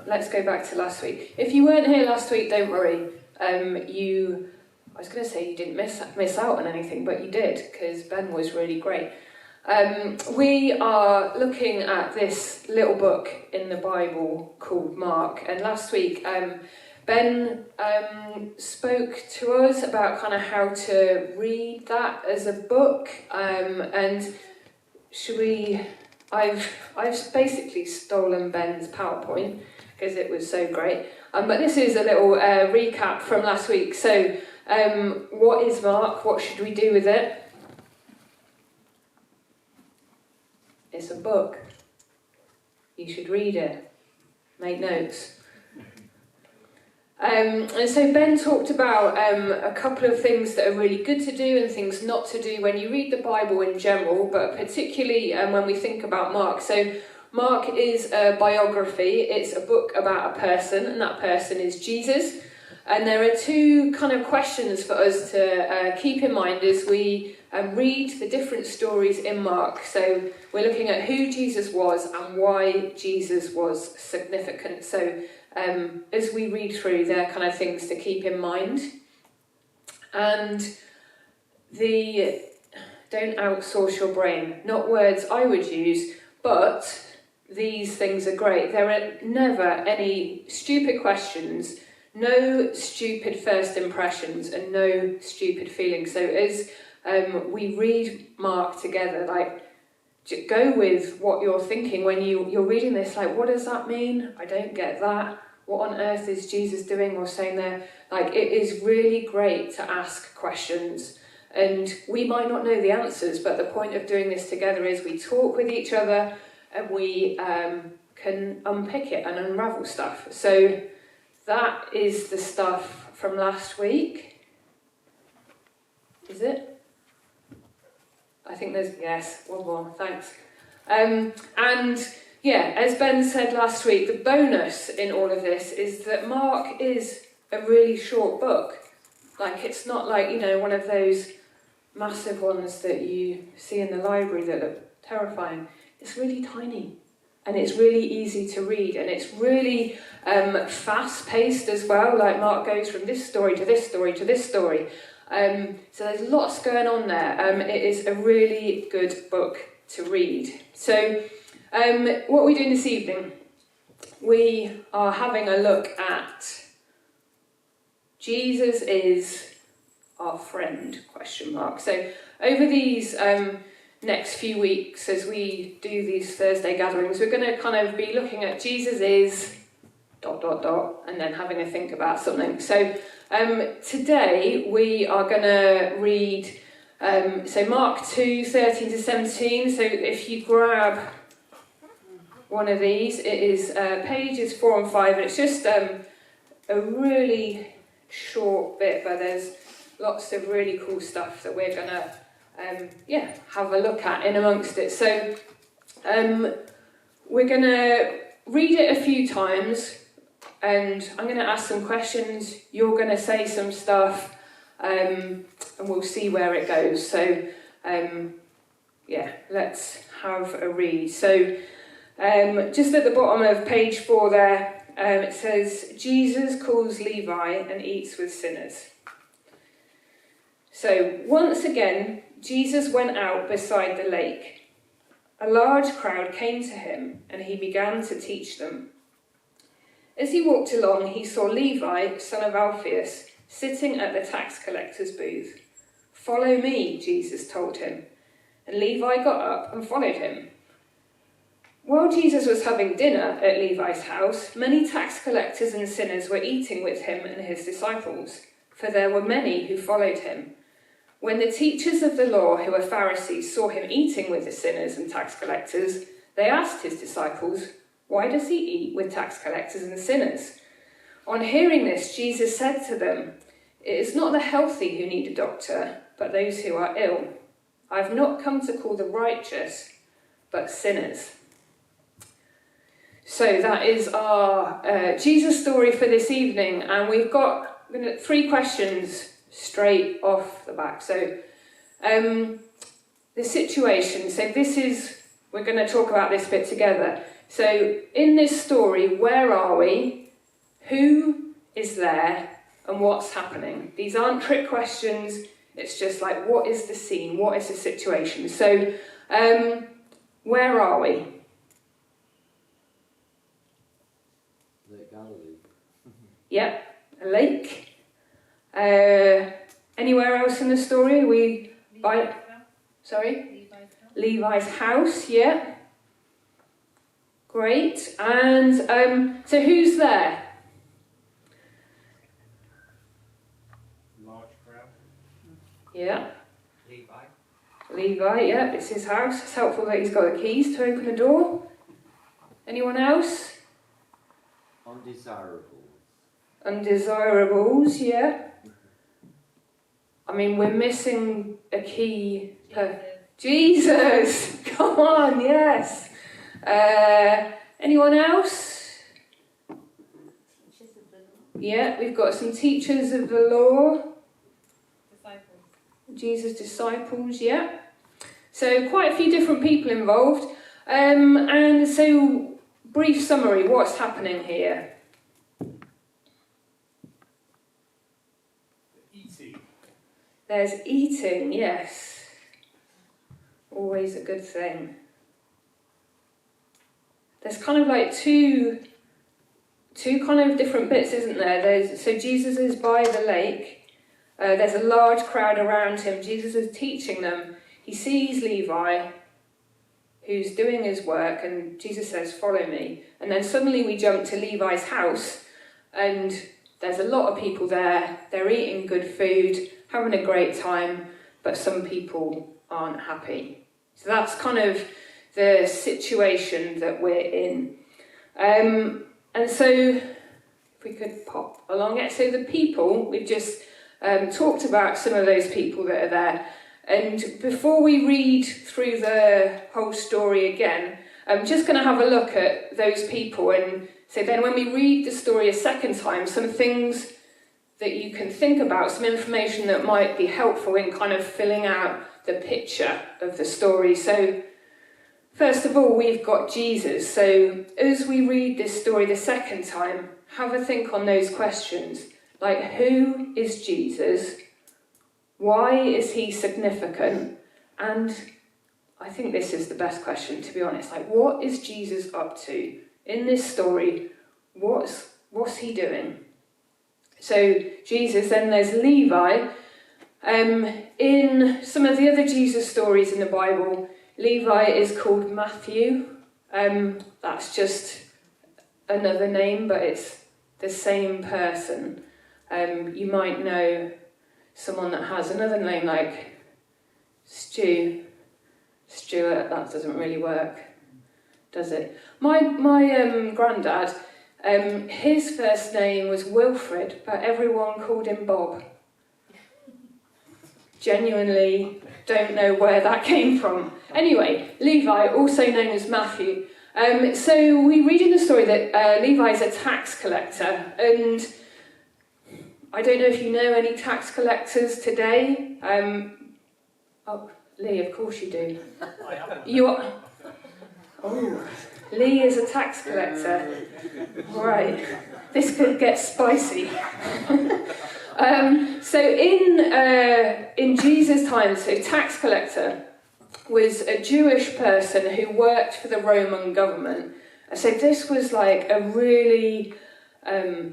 let's go back to last week. If you weren't here last week, don't worry. I was going to say you didn't miss out on anything, but you did, because Ben was really great. We are looking at this little book in the Bible called Mark, and last week Ben spoke to us about kind of how to read that as a book, and should we? I've basically stolen Ben's PowerPoint because it was so great, but this is a little recap from last week. So what is Mark? What should we do with it? It's a book. You should read it. Make notes. And so Ben talked about a couple of things that are really good to do and things not to do when you read the Bible in general, but particularly when we think about Mark. So Mark is a biography. It's a book about a person, and that person is Jesus. And there are two kind of questions for us to keep in mind as we read the different stories in Mark. So we're looking at who Jesus was and why Jesus was significant. So as we read through, there are kind of things to keep in mind. And don't outsource your brain. Not words I would use, but these things are great. There are never any stupid questions, no stupid first impressions, and no stupid feelings. So as we read Mark together, like, go with what you're thinking when you're reading this. Like, what does that mean? I don't get that. What on earth is Jesus doing or saying there? Like, it is really great to ask questions. And we might not know the answers, but the point of doing this together is we talk with each other and we can unpick it and unravel stuff. So that is the stuff from last week. Is it? I think yes, one more, thanks. And yeah, as Ben said last week, the bonus in all of this is that Mark is a really short book. Like, it's not like, one of those massive ones that you see in the library that look terrifying. It's really tiny, and it's really easy to read, and it's really fast-paced as well. Like, Mark goes from this story to this story to this story. So there's lots going on there. It is a really good book to read. So what are we doing this evening? We are having a look at Jesus is our friend, ? So over these next few weeks, as we do these Thursday gatherings, we're going to kind of be looking at Jesus is ... and then having a think about something. So today we are going to read Mark 2:13 to 17. So if you grab one of these, it is pages 4 and 5, and it's just a really short bit, but there's lots of really cool stuff that we're going to have a look at in amongst it. So we're going to read it a few times, and I'm going to ask some questions. You're going to say some stuff, and we'll see where it goes. So let's have a read. So just at the bottom of page 4 there, it says, Jesus calls Levi and eats with sinners. So once again, Jesus went out beside the lake. A large crowd came to him, and he began to teach them. As he walked along, he saw Levi, son of Alphaeus, sitting at the tax collector's booth. "Follow me," Jesus told him. And Levi got up and followed him. While Jesus was having dinner at Levi's house, many tax collectors and sinners were eating with him and his disciples, for there were many who followed him. When the teachers of the law, who were Pharisees, saw him eating with the sinners and tax collectors, they asked his disciples, "Why does he eat with tax collectors and sinners?" On hearing this, Jesus said to them, "It is not the healthy who need a doctor, but those who are ill. I have not come to call the righteous, but sinners." So that is our Jesus story for this evening, and we've got 3 questions straight off the back. So the situation, so this is we're going to talk about this bit together. So in this story, where are we? Who is there? And what's happening? These aren't trick questions. It's just like, what is the scene? What is the situation? So, where are we? Lake Galilee. Yep, a lake. Anywhere else in the story? Levi's house, yeah. Great. And so who's there? Large crowd. Yeah. Levi. Yeah, it's his house. It's helpful that he's got the keys to open the door. Anyone else? Undesirables, yeah. I mean, we're missing a key. Jesus! Come on, yes. Anyone else? Yeah, we've got some teachers of the law. Jesus' disciples, yeah. So quite a few different people involved. And so, brief summary, what's happening here? Eating. There's eating, yes. Always a good thing. There's kind of like two kind of different bits, isn't there? So Jesus is by the lake. There's a large crowd around him. Jesus is teaching them. He sees Levi, who's doing his work, and Jesus says, "Follow me." And then suddenly we jump to Levi's house, and there's a lot of people there. They're eating good food, having a great time, but some people aren't happy. So that's kind of the situation that we're in. And so, if we could pop along it. So the people, we've just talked about some of those people that are there. And before we read through the whole story again, I'm just going to have a look at those people. And so then when we read the story a second time, some things that you can think about, some information that might be helpful in kind of filling out the picture of the story. So first of all, we've got Jesus. So as we read this story the second time, have a think on those questions. Like, who is Jesus? Why is he significant? And I think this is the best question, to be honest. Like, what is Jesus up to in this story? What's he doing? So Jesus, then there's Levi. In some of the other Jesus stories in the Bible, Levi is called Matthew. That's just another name, but it's the same person. You might know someone that has another name like Stuart. That doesn't really work, does it? My granddad, his first name was Wilfred, but everyone called him Bob. Genuinely don't know where that came from. Anyway, Levi, also known as Matthew. So we read in the story that Levi's a tax collector, and I don't know if you know any tax collectors today. Oh, Lee, of course you do. You are. Oh, Lee is a tax collector. Right, this could get spicy. So in Jesus' time, so tax collector was a Jewish person who worked for the Roman government. So this was like a really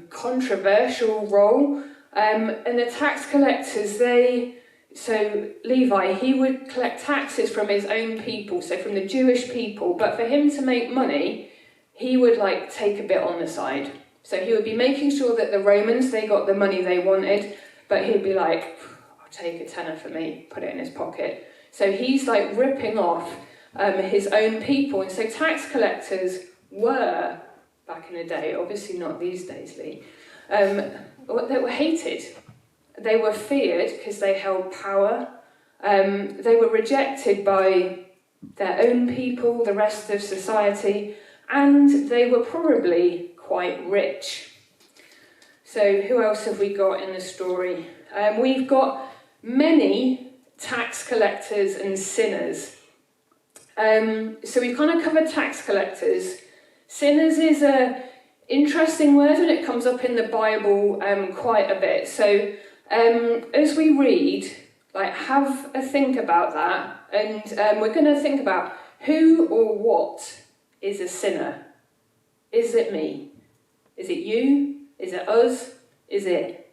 controversial role. And the tax collectors, so Levi, he would collect taxes from his own people, so from the Jewish people, but for him to make money, he would like take a bit on the side. So he would be making sure that the Romans, they got the money they wanted, but he'd be like, I'll take a tenner for me, put it in his pocket. So he's like ripping off his own people. And so tax collectors were, back in the day, obviously not these days, Lee, they were hated. They were feared because they held power. They were rejected by their own people, the rest of society, and they were probably quite rich. So who else have we got in the story? We've got many tax collectors and sinners. So we've kind of covered tax collectors. Sinners is a interesting word, and it comes up in the Bible quite a bit. So as we read, have a think about that, and we're going to think about who or what is a sinner. Is it me? Is it you? Is it us? Is it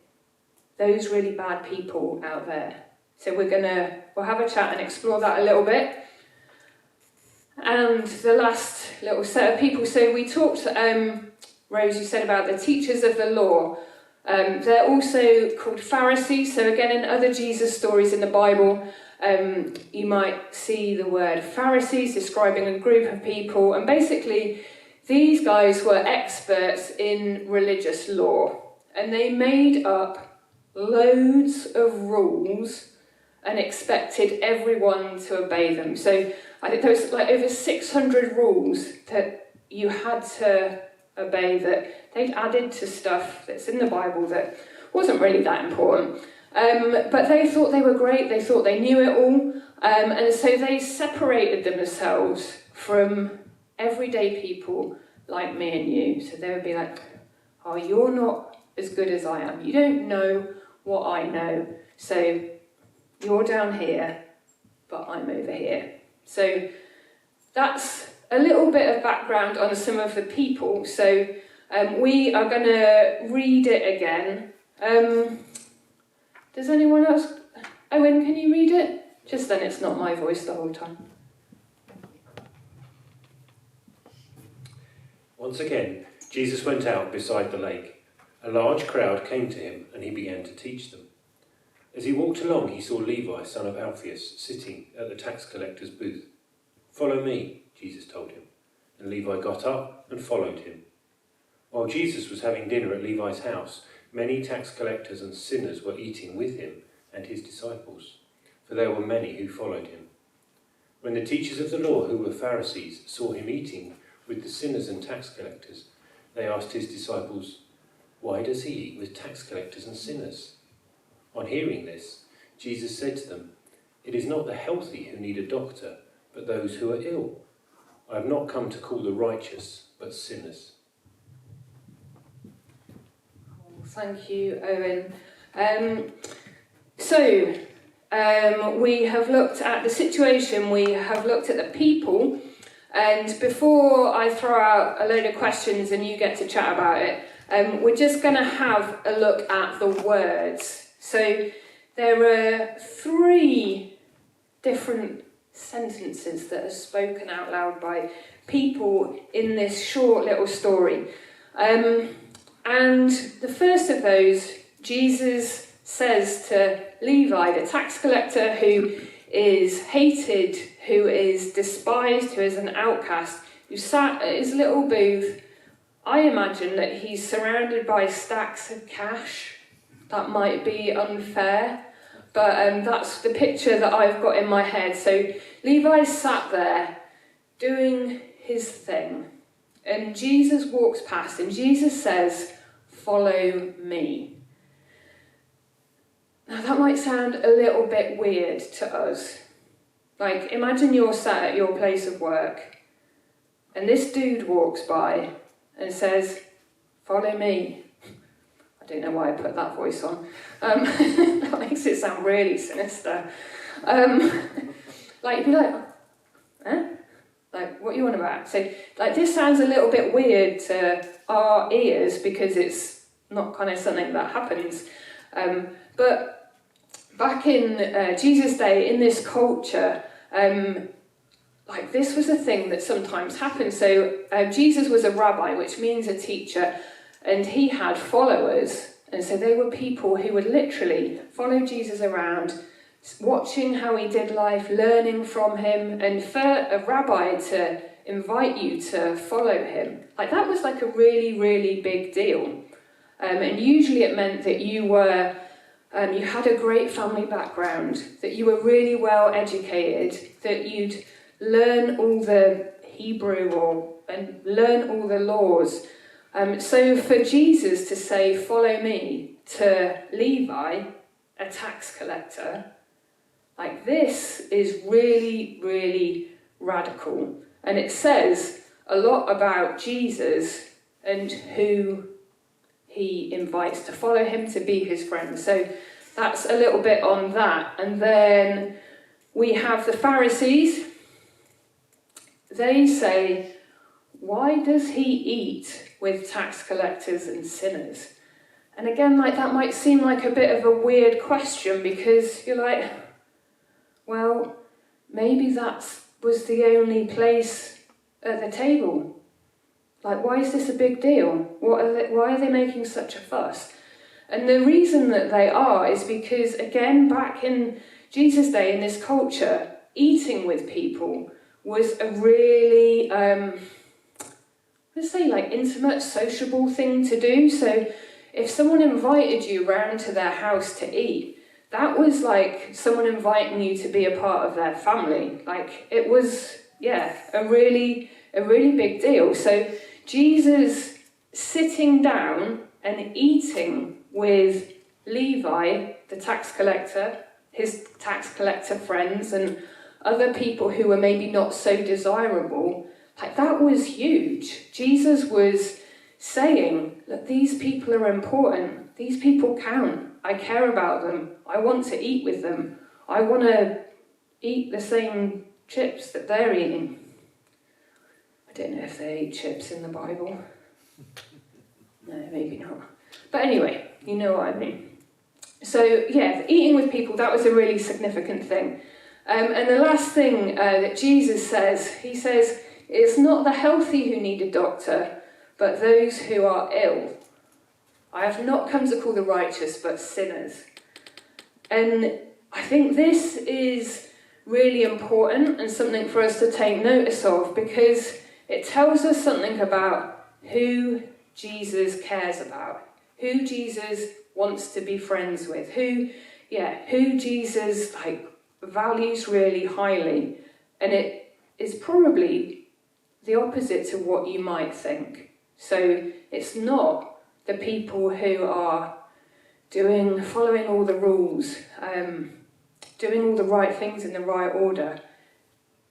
those really bad people out there? So we'll have a chat and explore that a little bit. And the last little set of people, so we talked, Rose, you said about the teachers of the law. They're also called Pharisees. So again, in other Jesus stories in the Bible, you might see the word Pharisees describing a group of people. And basically, these guys were experts in religious law. And they made up loads of rules and expected everyone to obey them. So I think there was over 600 rules that you had to obey that they'd added to stuff that's in the Bible that wasn't really that important. But they thought they were great, they thought they knew it all, and so they separated themselves from everyday people like me and you. So they would be like, oh, you're not as good as I am. You don't know what I know. So you're down here, but I'm over here. So that's a little bit of background on some of the people. So we are going to read it again. Does anyone else? Owen, can you read it? Just then it's not my voice the whole time. Once again, Jesus went out beside the lake. A large crowd came to him, and he began to teach them. As he walked along, he saw Levi, son of Alphaeus, sitting at the tax collector's booth. "Follow me," Jesus told him, and Levi got up and followed him. While Jesus was having dinner at Levi's house, many tax collectors and sinners were eating with him and his disciples, for there were many who followed him. When the teachers of the law, who were Pharisees, saw him eating with the sinners and tax collectors, they asked his disciples, "Why does he eat with tax collectors and sinners?" On hearing this, Jesus said to them, "It is not the healthy who need a doctor, but those who are ill. I have not come to call the righteous, but sinners." Thank you, Owen. We have looked at the situation, we have looked at the people, and before I throw out a load of questions and you get to chat about it, we're just going to have a look at the words. So there are 3 different sentences that are spoken out loud by people in this short little story. And the first of those, Jesus says to Levi, the tax collector, who is hated, who is despised, who is an outcast, who sat at his little booth. I imagine that he's surrounded by stacks of cash. That might be unfair, but that's the picture that I've got in my head. So Levi sat there doing his thing, and Jesus walks past, and Jesus says, "Follow me." Now that might sound a little bit weird to us. Imagine you're sat at your place of work, and this dude walks by and says, "Follow me." I don't know why I put that voice on. That makes it sound really sinister. You'd be like, huh? What are you on about? So, this sounds a little bit weird to our ears because it's not kind of something that happens. But back in Jesus' day, in this culture, this was a thing that sometimes happened. So Jesus was a rabbi, which means a teacher, and he had followers. And so they were people who would literally follow Jesus around, watching how he did life, learning from him. And for a rabbi to invite you to follow him, that was a really, really big deal. And usually it meant that you were, you had a great family background, that you were really well educated, that you'd learn all the Hebrew and learn all the laws. So for Jesus to say, "Follow me," to Levi, a tax collector, this is really, really radical. And it says a lot about Jesus and who he invites to follow him, to be his friend. So that's a little bit on that. And then we have the Pharisees. They say, why does he eat with tax collectors and sinners? And again, like that might seem like a bit of a weird question, because you're like, well, maybe that was the only place at the table. Like, why is this a big deal? Why are they making such a fuss? And the reason that they are is because, again, back in Jesus' day, in this culture, eating with people was a really, let's say, like, intimate, sociable thing to do. So if someone invited you round to their house to eat, that was like someone inviting you to be a part of their family. Like, it was, a really big deal. So Jesus sitting down and eating with Levi, the tax collector, his tax collector friends, and other people who were maybe not so desirable, like, that was huge. Jesus was saying that these people are important, these people count, I care about them, I want to eat with them, I want to eat the same chips that they're eating. I don't know if they eat chips in the Bible. No, maybe not. But anyway, you know what I mean. So eating with people, that was a really significant thing. And the last thing that Jesus says, he says, it's not the healthy who need a doctor, but those who are ill. I have not come to call the righteous, but sinners. And I think this is really important and something for us to take notice of, because it tells us something about who Jesus cares about, who Jesus wants to be friends with, who Jesus values really highly. And it is probably the opposite to what you might think. So it's not the people who are following all the rules, doing all the right things in the right order.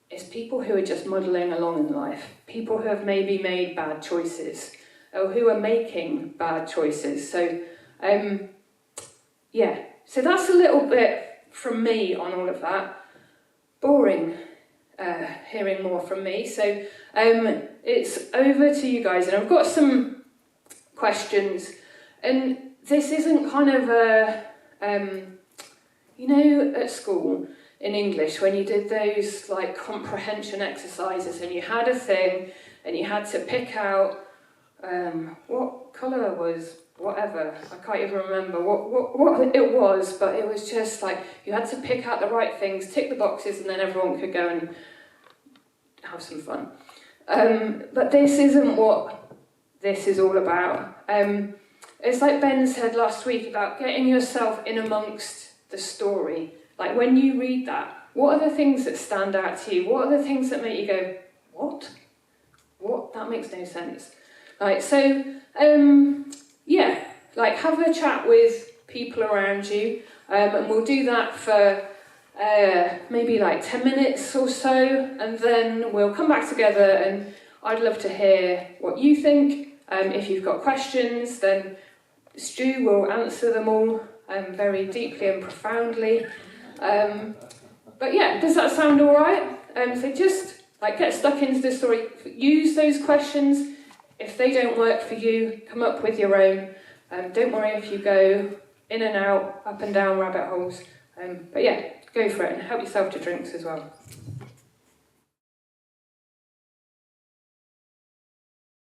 It's people who are just muddling along in life, people who have maybe made bad choices, or who are making bad choices. So, so that's a little bit from me on all of that. Boring hearing more from me. So it's over to you guys, and I've got some questions. And this isn't kind of a, at school in English, when you did those like comprehension exercises and you had a thing and you had to pick out what colour was whatever, I can't even remember what it was, but it was just like you had to pick out the right things, tick the boxes, and then everyone could go and have some fun. But this isn't what this is all about. It's like Ben said last week about getting yourself in amongst the story. Like, when you read that, what are the things that stand out to you? What are the things that make you go, what? What? That makes no sense. Like, so, have a chat with people around you, and we'll do that for maybe like 10 minutes or so, and then we'll come back together, and I'd love to hear what you think. If you've got questions, then Stu will answer them all very deeply and profoundly. But does that sound all right? So just get stuck into the story. Use those questions. If they don't work for you, come up with your own. Don't worry if you go in and out, up and down rabbit holes. But go for it, and help yourself to drinks as well.